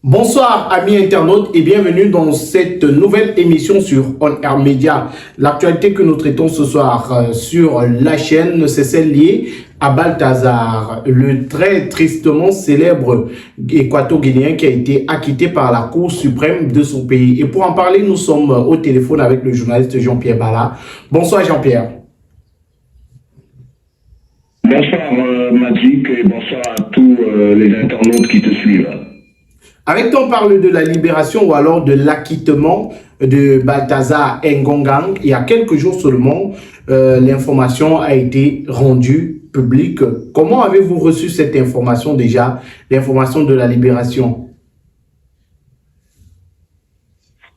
Bonsoir amis internautes et bienvenue dans cette nouvelle émission sur On Air Media. L'actualité que nous traitons ce soir sur la chaîne, c'est celle liée à Balthazar, le très tristement célèbre équato-guinéen qui a été acquitté par la Cour suprême de son pays. Et pour en parler, nous sommes au téléphone avec le journaliste Jean-Pierre Bala. Bonsoir Jean-Pierre. Bonsoir Magic et bonsoir à tous les internautes qui te suivent. Avec toi, on parle de la libération ou alors de l'acquittement de Balthazar Ngongang. Il y a quelques jours seulement, l'information a été rendue publique. Comment avez-vous reçu cette information déjà, l'information de la libération?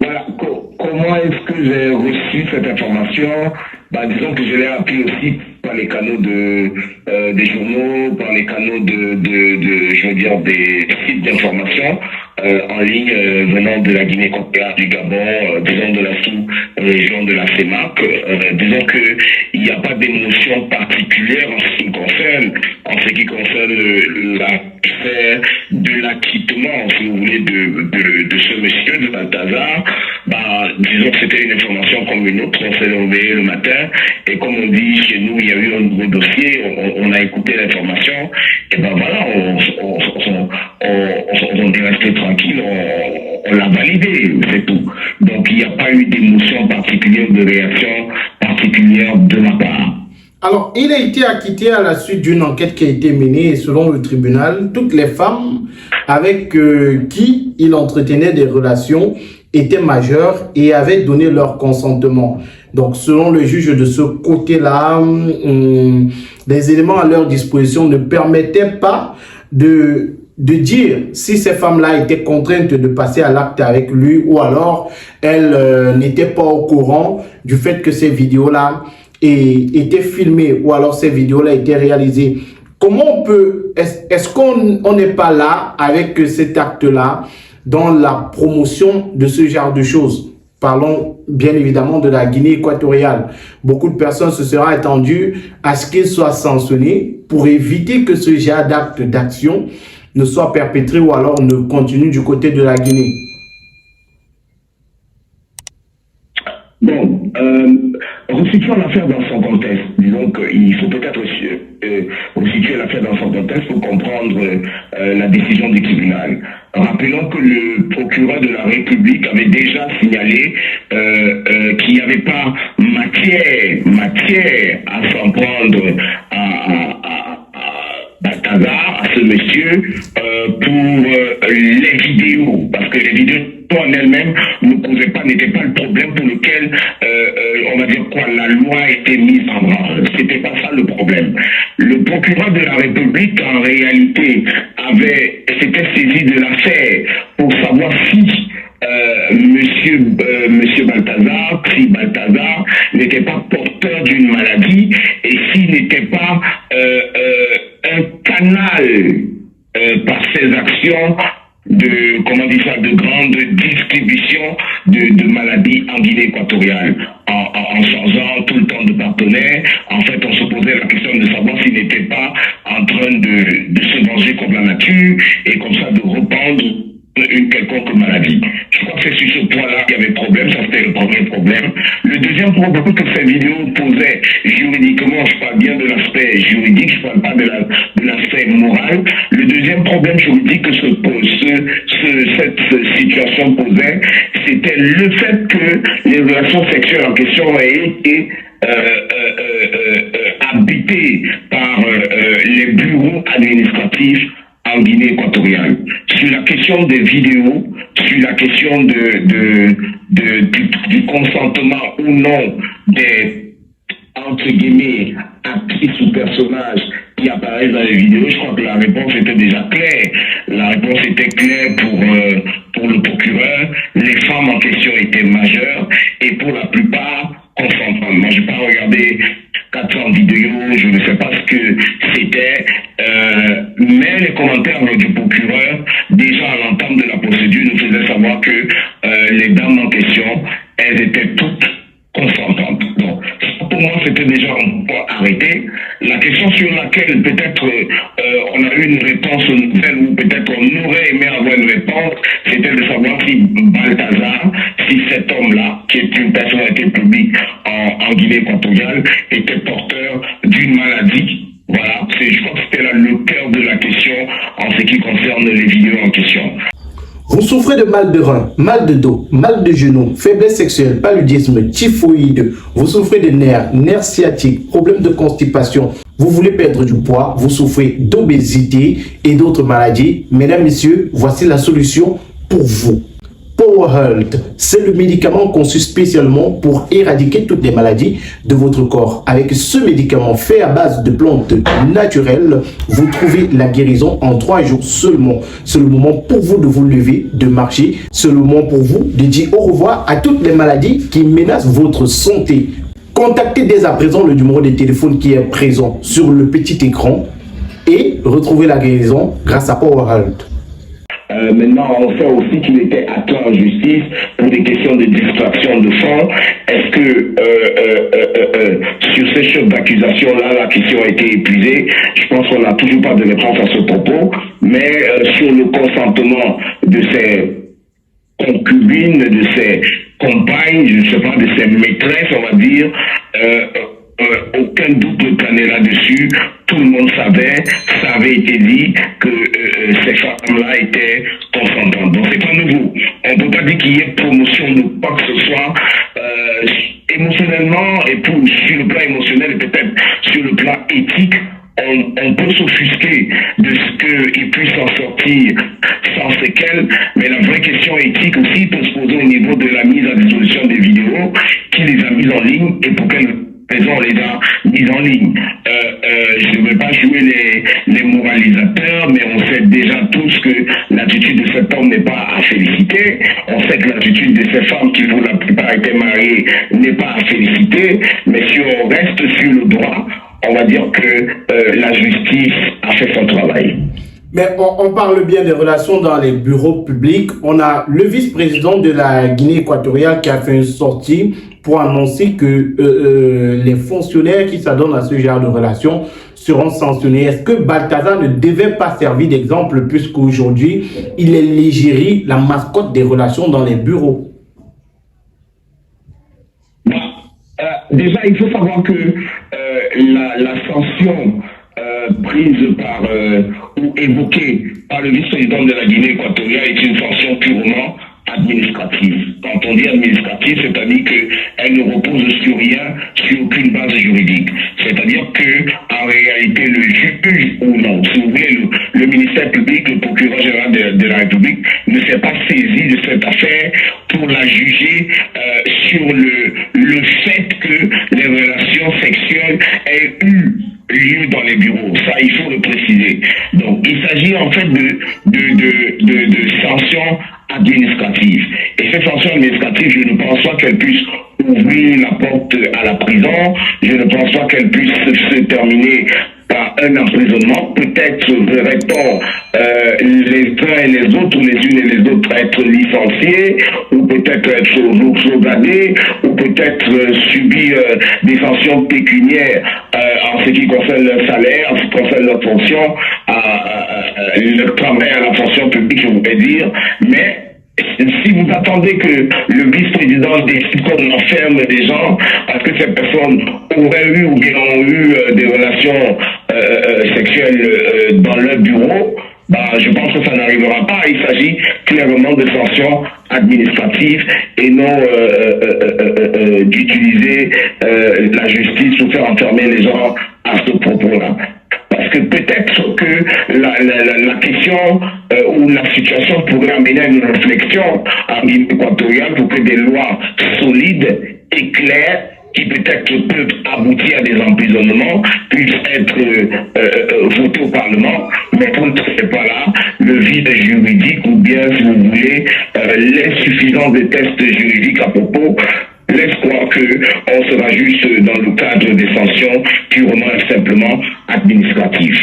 Voilà, comment est-ce que j'ai reçu cette information? Disons que je l'ai appris aussi par les canaux des journaux, par les canaux je veux dire, des sites d'information en ligne venant de la Guinée équatoriale, du Gabon, disons de la sous-région de la CEMAC. Disons qu'il n'y a pas d'émotion particulière en ce qui concerne l'affaire de l'acquittement, si vous voulez, de ce monsieur, de Balthazar. Disons que c'était une information comme une autre. On s'est réveillé le matin et comme on dit chez nous, il y a eu un nouveau dossier, on a écouté l'information et voilà, on est resté tranquille, on l'a validé, c'est tout. Donc il n'y a pas eu d'émotion particulière, de réaction particulière de ma part. Alors, il a été acquitté à la suite d'une enquête qui a été menée et selon le tribunal, toutes les femmes avec qui il entretenait des relations étaient majeures et avaient donné leur consentement. Donc, selon le juge de ce côté-là, les éléments à leur disposition ne permettaient pas de dire si ces femmes-là étaient contraintes de passer à l'acte avec lui ou alors elles n'étaient pas au courant du fait que ces vidéos-là étaient filmées ou alors ces vidéos-là étaient réalisées. Comment on peut, est-ce qu'on n'est pas là avec cet acte-là dans la promotion de ce genre de choses? Parlons bien évidemment de la Guinée équatoriale. Beaucoup de personnes se seraient attendues à ce qu'ils soient sanctionnés pour éviter que ce genre d'acte d'action ne soit perpétré ou alors ne continue du côté de la Guinée. Bon, resituons l'affaire dans son contexte. Disons qu'il faut peut-être resituer l'affaire dans son contexte pour comprendre la décision du tribunal. Rappelons que le procureur de la République avait déjà signalé qu'il n'y avait pas matière à s'en prendre à Balthazar, à ce monsieur, pour les vidéos, parce que les vidéos en elles-mêmes n'étaient pas le problème pour lequel, on va dire quoi, la loi a été mise en branle. C'était pas ça le problème. Le procureur de la République, en réalité, s'était saisi de l'affaire pour savoir si Monsieur Balthazar, si Balthazar n'était pas porteur d'une maladie et s'il n'était pas un canal par ses actions de grande distribution de maladies en Guinée équatoriale. En changeant tout le temps de partenaire, en fait, on se posait la question de savoir s'il n'était pas en train de se venger contre la nature et comme ça de répandre une quelconque maladie. Je crois que c'est sur ce point-là qu'il y avait problème, ça c'était le premier problème. Le deuxième problème que ces vidéos posaient juridiquement, je parle bien de l'aspect juridique, je parle pas de l'aspect moral. Le deuxième problème juridique que cette situation posait, c'était le fait que les relations sexuelles en question aient été habitées par les bureaux administratifs en Guinée équatoriale. Sur la question des vidéos, sur la question du consentement ou non des, entre guillemets, actrices ou personnages qui apparaissent dans les vidéos, je crois que la réponse était déjà claire. La réponse était claire pour le procureur. Les femmes en question étaient majeures et pour la plupart consentantes. Moi, je n'ai pas regardé 400 vidéos, je ne sais pas ce que c'était, mais les commentaires du procureur, déjà à l'entame de la procédure, nous faisaient savoir que les dames en question, elles étaient toutes consentantes. Donc, pour moi, c'était déjà un point arrêté. La question sur laquelle peut-être on a eu une réponse nouvelle ou peut-être on aurait aimé avoir une réponse, c'était de savoir si Balthazar, si cet homme-là, qui est une personnalité publique en Guinée équatoriale, était porteur d'une maladie. Voilà, je crois que c'était là le cœur de la question en ce qui concerne les vidéos en question. Vous souffrez de mal de rein, mal de dos, mal de genoux, faiblesse sexuelle, paludisme, typhoïde, vous souffrez de nerfs sciatiques, problèmes de constipation, vous voulez perdre du poids, vous souffrez d'obésité et d'autres maladies. Mesdames, messieurs, voici la solution pour vous. Power Health, c'est le médicament conçu spécialement pour éradiquer toutes les maladies de votre corps. Avec ce médicament fait à base de plantes naturelles, vous trouvez la guérison en 3 jours seulement. C'est le moment pour vous de vous lever, de marcher. C'est le moment pour vous de dire au revoir à toutes les maladies qui menacent votre santé. Contactez dès à présent le numéro de téléphone qui est présent sur le petit écran et retrouvez la guérison grâce à Power Health. Maintenant, on sait aussi qu'il était atteint en justice pour des questions de distraction de fonds. Est-ce que sur ces chefs d'accusation-là, la question a été épuisée? Je pense qu'on n'a toujours pas de réponse à ce propos. Mais sur le consentement de ces concubines, de ses compagnes, je ne sais pas, de ses maîtresses, on va dire, aucun doute ne planait là-dessus. Tout le monde savait, ça avait été dit que ces femmes-là étaient consentantes. Donc c'est pas nouveau. On ne peut pas dire qu'il y ait promotion de quoi que ce soit émotionnellement et sur le plan émotionnel et peut-être sur le plan éthique. On peut s'offusquer de ce qu'il puisse en sortir sans séquelles, mais la vraie question éthique aussi peut se poser au niveau de la mise à disposition des vidéos, qui les a mises en ligne et pour quelles raisons on les a mises en ligne. Je ne veux pas jouer les moralisateurs, mais on sait déjà tous que l'attitude de cet homme n'est pas à féliciter. On sait que l'attitude de ces femmes qui pour la plupart étaient mariées n'est pas à féliciter, mais si on reste sur le droit, on va dire que la justice a fait son travail. Mais on parle bien des relations dans les bureaux publics. On a le vice-président de la Guinée équatoriale qui a fait une sortie pour annoncer que les fonctionnaires qui s'adonnent à ce genre de relations seront sanctionnés. Est-ce que Balthazar ne devait pas servir d'exemple puisqu'aujourd'hui, il est l'égérie, la mascotte des relations dans les bureaux? Déjà, il faut savoir que la sanction prise par ou évoquée par le vice-président de la Guinée équatoriale est une sanction purement administrative. Quand on dit administrative, c'est-à-dire qu'elle ne repose sur rien, sur aucune base juridique. C'est-à-dire que en réalité, le juge ou non, si vous voulez, le ministère public, le procureur général de la République ne s'est pas saisi de cette affaire pour la juger sur le fait que les relations sexuelles aient eu lieu dans les bureaux. Ça, il faut le préciser. Donc, il s'agit en fait de sanctions administratives. Et ces sanctions administratives, je ne pense pas qu'elles puissent ouvrir la porte à la prison. Je ne pense pas qu'elles puissent se terminer par un emprisonnement. Peut-être verrait-on les uns et les autres, ou les unes et les autres, être licenciés, ou peut-être être sauvagés, ou peut-être subir des sanctions pécuniaires en ce qui concerne leur salaire, en ce qui concerne leur fonction, leur travail à la fonction publique, je voudrais dire. Mais si vous attendez que le vice-président décide qu'on enferme des gens parce que ces personnes auraient eu ou bien ont eu des relations sexuelles dans leur bureau, je pense que ça n'arrivera pas. Il s'agit clairement de sanctions administratives et non d'utiliser la justice pour faire enfermer les gens à ce propos-là. Parce que peut-être que la question ou la situation pourrait amener à une réflexion en Guinée équatoriale pour que des lois solides et claires qui peut-être peuvent aboutir à des emprisonnements puissent être votées au Parlement, mais quand ce n'est pas là, le vide juridique ou bien, si vous voulez, l'insuffisance des tests juridiques à propos laisse croire qu'on sera juste dans le cadre des sanctions purement et simplement administratives.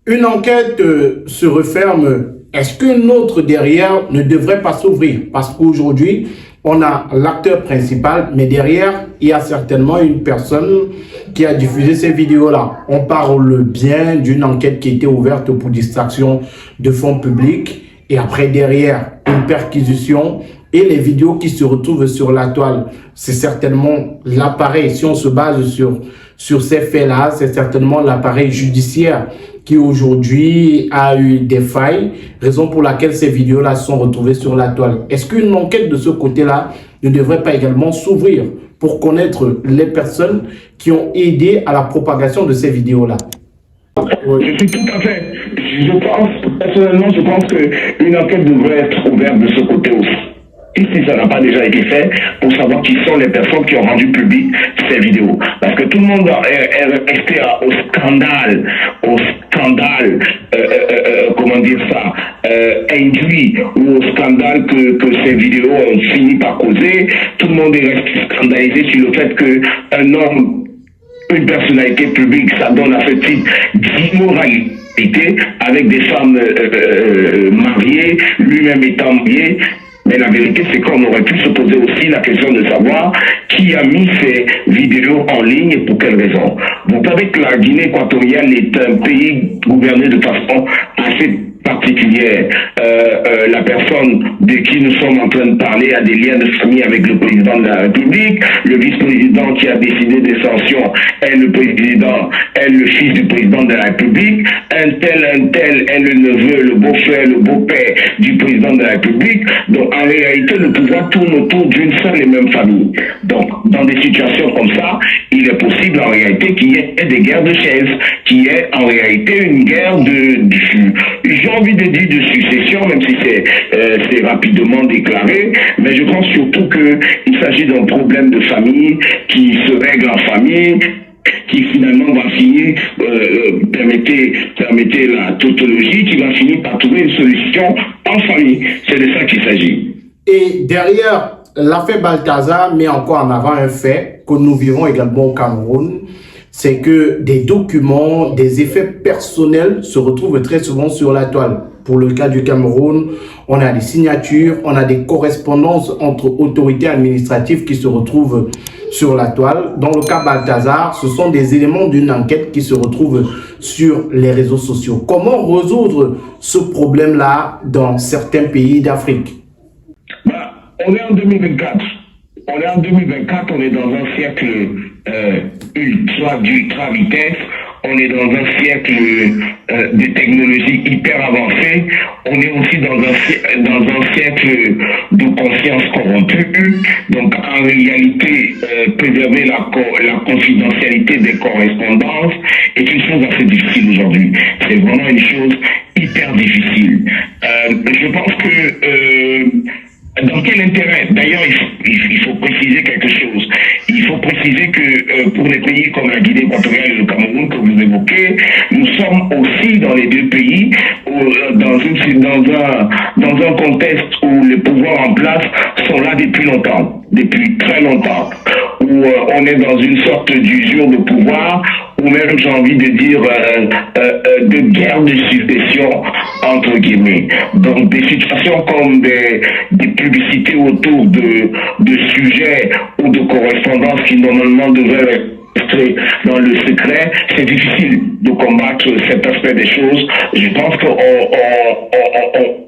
Une enquête se referme. Est-ce que notre derrière ne devrait pas s'ouvrir? Parce qu'aujourd'hui, on a l'acteur principal, mais derrière, il y a certainement une personne qui a diffusé ces vidéos-là. On parle bien d'une enquête qui était ouverte pour distraction de fonds publics, et après, derrière, une perquisition et les vidéos qui se retrouvent sur la toile. C'est certainement l'appareil, si on se base sur ces faits-là, c'est certainement l'appareil judiciaire qui aujourd'hui a eu des failles, raison pour laquelle ces vidéos-là sont retrouvées sur la toile. Est-ce qu'une enquête de ce côté-là ne devrait pas également s'ouvrir pour connaître les personnes qui ont aidé à la propagation de ces vidéos-là? Je suis tout à fait. Personnellement, je pense qu'une enquête devrait être ouverte de ce côté aussi. Et si ça n'a pas déjà été fait, pour savoir qui sont les personnes qui ont rendu public ces vidéos. Parce que tout le monde est resté au scandale, comment dire ça, induit, ou au scandale que ces vidéos ont fini par causer. Tout le monde est resté scandalisé sur le fait qu'un homme, une personnalité publique, ça donne à ce type d'immoralité avec des femmes mariées, lui-même étant marié. Mais la vérité, c'est qu'on aurait pu se poser aussi la question de savoir qui a mis ces vidéos en ligne et pour quelles raisons. Vous savez que la Guinée équatoriale est un pays gouverné de façon assez particulière. La personne de qui nous sommes en train de parler a des liens de famille avec le président de la République. Le vice-président qui a décidé des sanctions est le président, est le fils du président de la République. Un tel est le neveu, le beau-frère, le beau-père du président de la République. Donc en réalité, le pouvoir tourne autour d'une seule et même famille. Donc dans des situations comme ça, il est possible en réalité qu'il y ait des guerres de chaises, qu'il y ait en réalité une guerre j'ai envie de dire de succession, même si c'est rapidement déclaré, mais je pense surtout qu'il s'agit d'un problème de famille qui se règle en famille, qui finalement va finir, permettez la tautologie, qui va finir par trouver une solution en famille. C'est de ça qu'il s'agit. Et derrière, l'affaire Balthazar met encore en avant un fait que nous vivons également au Cameroun, c'est que des documents, des effets personnels se retrouvent très souvent sur la toile. Pour le cas du Cameroun, on a des signatures, on a des correspondances entre autorités administratives qui se retrouvent sur la toile. Dans le cas Balthazar, ce sont des éléments d'une enquête qui se retrouvent sur les réseaux sociaux. Comment résoudre ce problème-là dans certains pays d'Afrique? On est en 2024. On est en 2024, on est dans un siècle d'ultra vitesse, on est dans un siècle de technologie hyper avancée, on est aussi dans un siècle de conscience corrompue. Donc en réalité, préserver la confidentialité des correspondances est une chose assez difficile aujourd'hui. C'est vraiment une chose hyper difficile. Je pense que dans quel intérêt? D'ailleurs, il faut préciser quelque chose. Il faut préciser que pour les pays comme la Guinée équatoriale et le Cameroun que vous évoquez, nous sommes aussi dans les deux pays dans un contexte où les pouvoirs en place sont là depuis longtemps, depuis très longtemps, où on est dans une sorte d'usure de pouvoir, ou même j'ai envie de dire de guerre de succession entre guillemets. Donc des situations comme des publicités autour de sujets ou de correspondances qui normalement devraient rester dans le secret, c'est difficile de combattre cet aspect des choses. Je pense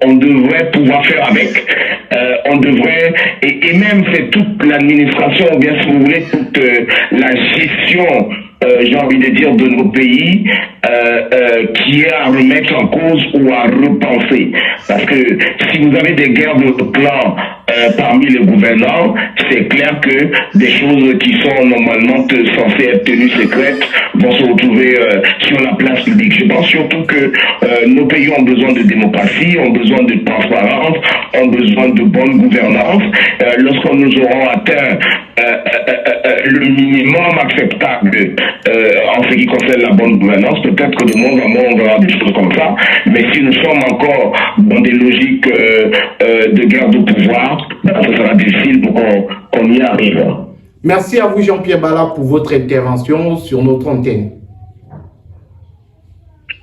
qu'on devrait pouvoir faire avec. On devrait, et même c'est toute l'administration, ou bien si vous voulez, toute la gestion, j'ai envie de dire, de nos pays, qui est à remettre en cause ou à repenser. Parce que si vous avez des guerres de clans parmi les gouvernants, c'est clair que des choses qui sont normalement censées être tenues secrètes vont se retrouver sur la place publique. Je pense surtout que nos pays ont besoin de démocratie, ont besoin de transparence, ont besoin de bonne gouvernance. Lorsque nous aurons atteint le minimum acceptable en ce qui concerne la bonne gouvernance, peut-être que de moins en moins on verra des choses comme ça, mais si nous sommes encore dans des logiques de guerre de pouvoir, ce sera difficile pour qu'on y arrive. Merci à vous Jean-Pierre Bala pour votre intervention sur notre antenne.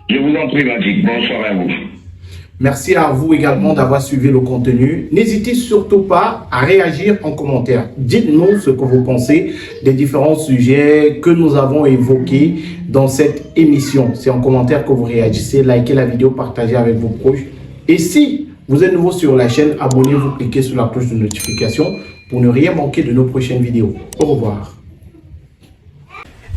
Je vous en prie, Magic. Bonsoir à vous. Merci à vous également d'avoir suivi le contenu. N'hésitez surtout pas à réagir en commentaire. Dites-nous ce que vous pensez des différents sujets que nous avons évoqués dans cette émission. C'est en commentaire que vous réagissez. Likez la vidéo, partagez avec vos proches. Et si vous êtes nouveau sur la chaîne, abonnez-vous, cliquez sur la cloche de notification pour ne rien manquer de nos prochaines vidéos. Au revoir.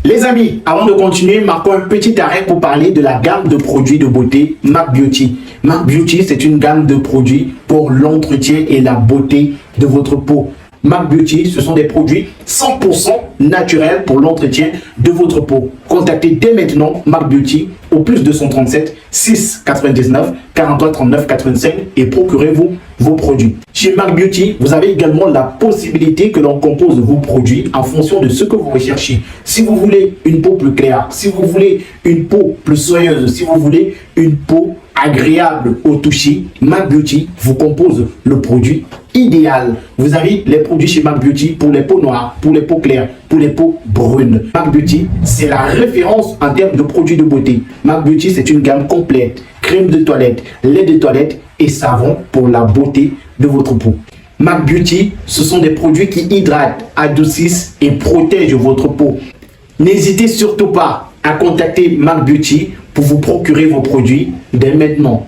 Les amis, avant de continuer, marquons un petit arrêt pour parler de la gamme de produits de beauté MAC Beauty. MAC Beauty, c'est une gamme de produits pour l'entretien et la beauté de votre peau. MAC Beauty, ce sont des produits 100% naturels pour l'entretien de votre peau. Contactez dès maintenant MAC Beauty au plus 237 6 99 43 39 85 et procurez-vous vos produits. Chez MAC Beauty, vous avez également la possibilité que l'on compose vos produits en fonction de ce que vous recherchez. Si vous voulez une peau plus claire, si vous voulez une peau plus soyeuse, si vous voulez une peau agréable au toucher, MAC Beauty vous compose le produit idéal. Vous avez les produits chez MAC Beauty pour les peaux noires, pour les peaux claires, pour les peaux brunes. MAC Beauty, c'est la référence en termes de produits de beauté. MAC Beauty, c'est une gamme complète. Crème de toilette, lait de toilette et savon pour la beauté de votre peau. MAC Beauty, ce sont des produits qui hydratent, adoucissent et protègent votre peau. N'hésitez surtout pas à contacter MAC Beauty pour vous procurer vos produits dès maintenant.